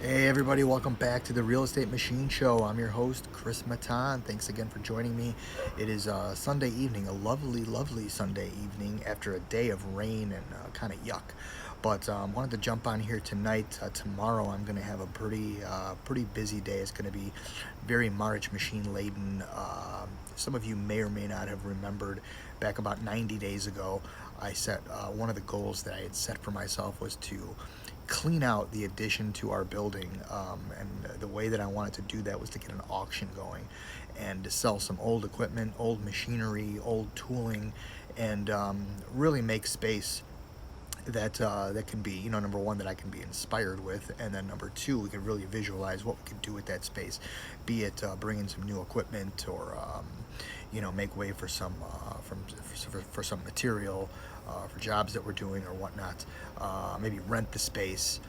Hey everybody, welcome back to the Real Estate Machine Show. I'm your host, Chris Matan. Thanks again for joining me. It is Sunday evening, a lovely, lovely Sunday evening after a day of rain and kind of yuck. But wanted to jump on here tonight. Tomorrow I'm going to have a pretty busy day. It's going to be very March machine laden. Some of you may or may not have remembered back about 90 days ago, I set one of the goals that I had set for myself was to clean out the addition to our building. And the way that I wanted to do that was to get an auction going and to sell some old equipment, old machinery, old tooling, and really make space that can be, number one, that I can be inspired with, and then number two, we can really visualize what we can do with that space, be it bring in some new equipment or make way for some for some material for jobs that we're doing or whatnot. Maybe rent the space.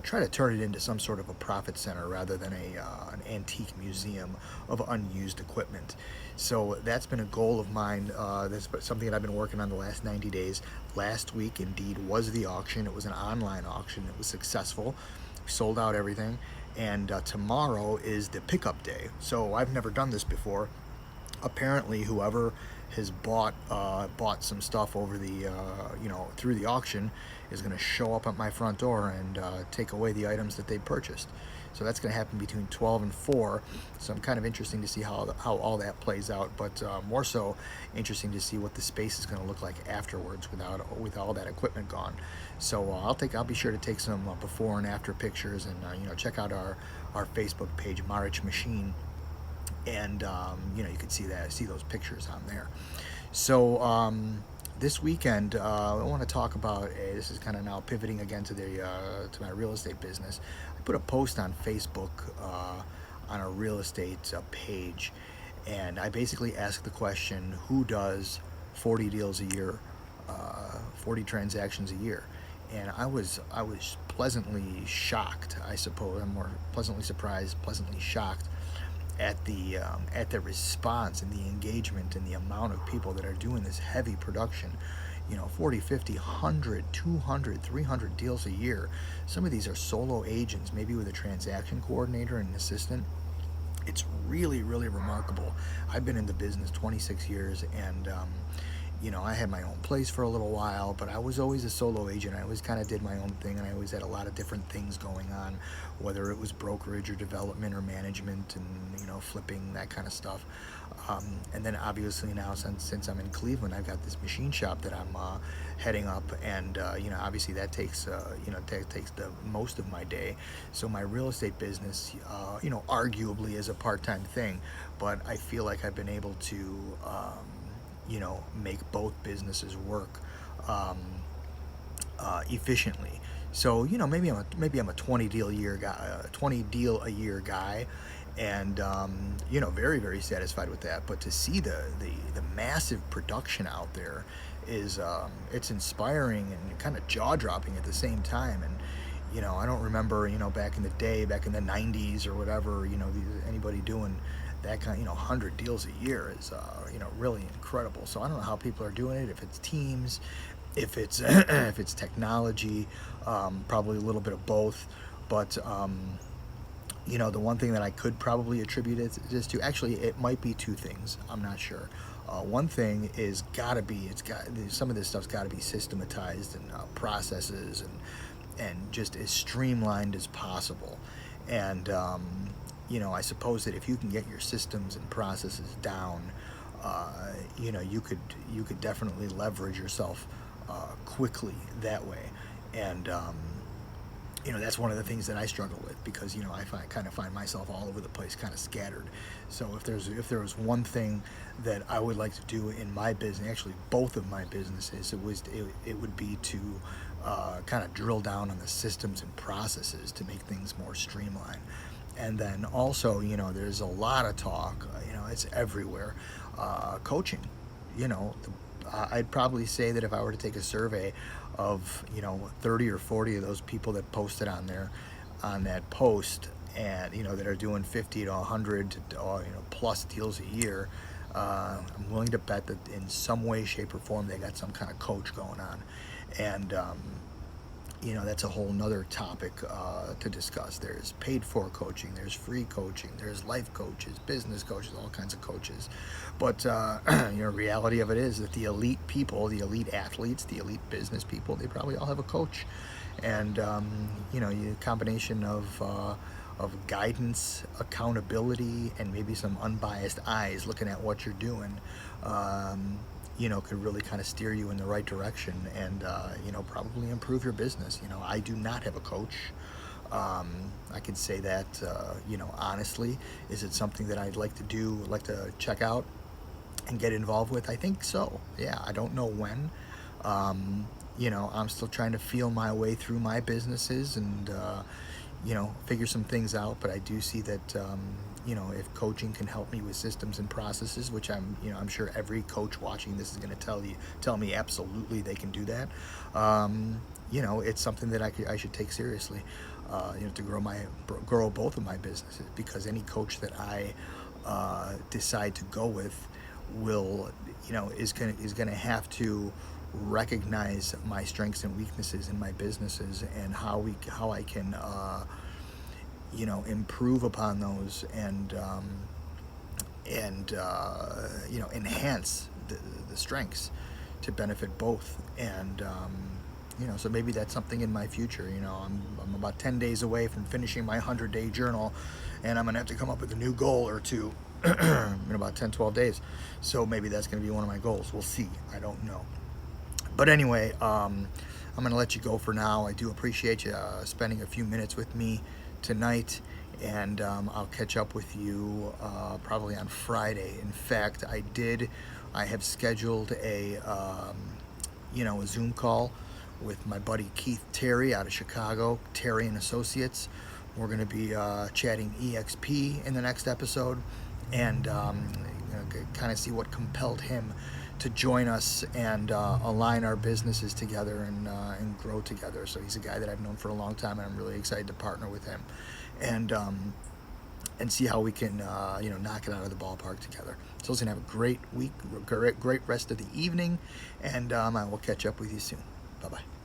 Try to turn it into some sort of a profit center rather than an antique museum of unused equipment. So that's been a goal of mine. That's something that I've been working on the last 90 days. Last week, indeed, was the auction. It was an online auction. It was successful. We sold out everything. And tomorrow is the pickup day. So I've never done this before. Apparently, whoever has bought some stuff over the through the auction is going to show up at my front door and take away the items that they purchased. So that's going to happen between 12 and 4. So I'm kind of interesting to see how all that plays out, but more so interesting to see what the space is going to look like afterwards with all that equipment gone. So I'll be sure to take some before and after pictures, and check out our Facebook page, Marich Machine, and you can see those pictures on there. So this weekend, I want to talk about. This is kind of now pivoting again to my real estate business. I put a post on Facebook on a real estate page, and I basically asked the question: Who does 40 deals a year, 40 transactions a year? And I was pleasantly shocked. I suppose I'm more pleasantly surprised, pleasantly shocked at the response and the engagement and the amount of people that are doing this heavy production. 40, 50, 100, 200, 300 deals a year. Some of these are solo agents, maybe with a transaction coordinator and an assistant. It's really, really remarkable. I've been in the business 26 years, and I had my own place for a little while, but I was always a solo agent. I always kind of did my own thing, and I always had a lot of different things going on, whether it was brokerage or development or management and flipping, that kind of stuff. And then obviously now, since I'm in Cleveland, I've got this machine shop that I'm heading up, and obviously that takes takes the most of my day. So my real estate business, arguably is a part-time thing, but I feel like I've been able to make both businesses work um, efficiently. So maybe I'm a 20 deal a year guy, 20 deal a year guy, and very, very satisfied with that. But to see the massive production out there is it's inspiring and kind of jaw dropping at the same time. And I don't remember back in the day, back in the 90s or whatever, anybody doing that kind, 100 deals a year is really incredible. So I don't know how people are doing it, if it's teams, if it's if it's technology, probably a little bit of both. But the one thing that I could probably attribute it just to, actually, it might be two things. I'm not sure. One thing is some of this stuff's got to be systematized and processes and just as streamlined as possible. And I suppose that if you can get your systems and processes down, you could definitely leverage yourself quickly that way. And that's one of the things that I struggle with, because I kind of find myself all over the place, kind of scattered. So if there was one thing that I would like to do in my business, actually both of my businesses, it would be to kind of drill down on the systems and processes to make things more streamlined. And then also, there's a lot of talk. It's everywhere. Coaching. I'd probably say that if I were to take a survey of 30 or 40 of those people that posted on there, on that post, and that are doing 50 to 100 to plus deals a year, I'm willing to bet that in some way, shape, or form they got some kind of coach going on. And That's a whole nother topic to discuss. There's paid for coaching, there's free coaching, there's life coaches, business coaches, all kinds of coaches. But reality of it is that the elite people, the elite athletes, the elite business people, they probably all have a coach. And you combination of guidance, accountability, and maybe some unbiased eyes looking at what you're doing, could really kind of steer you in the right direction and, probably improve your business. I do not have a coach. I can say that, honestly. Is it something that I'd like to do, like to check out and get involved with? I think so. Yeah, I don't know when. I'm still trying to feel my way through my businesses and, figure some things out. But I do see that, if coaching can help me with systems and processes, which I'm sure every coach watching this is going to tell me absolutely they can do that. It's something that I should take seriously, to grow both of my businesses, because any coach that I decide to go with will, is gonna have to recognize my strengths and weaknesses in my businesses, and how I can improve upon those, and enhance the strengths to benefit both. And so maybe that's something in my future. I'm about 10 days away from finishing my 100-day journal, and I'm gonna have to come up with a new goal or two in about 10-12 days. So maybe that's going to be one of my goals. We'll see. I don't know. But anyway, I'm going to let you go for now. I do appreciate you spending a few minutes with me tonight, and I'll catch up with you probably on Friday. In fact, I have scheduled a Zoom call with my buddy Keith Terry out of Chicago, Terry and Associates. We're going to be chatting EXP in the next episode, and kind of see what compelled him to join us and align our businesses together and grow together. So he's a guy that I've known for a long time, and I'm really excited to partner with him and see how we can knock it out of the ballpark together. So listen, have a great week, great rest of the evening, and I will catch up with you soon. Bye bye.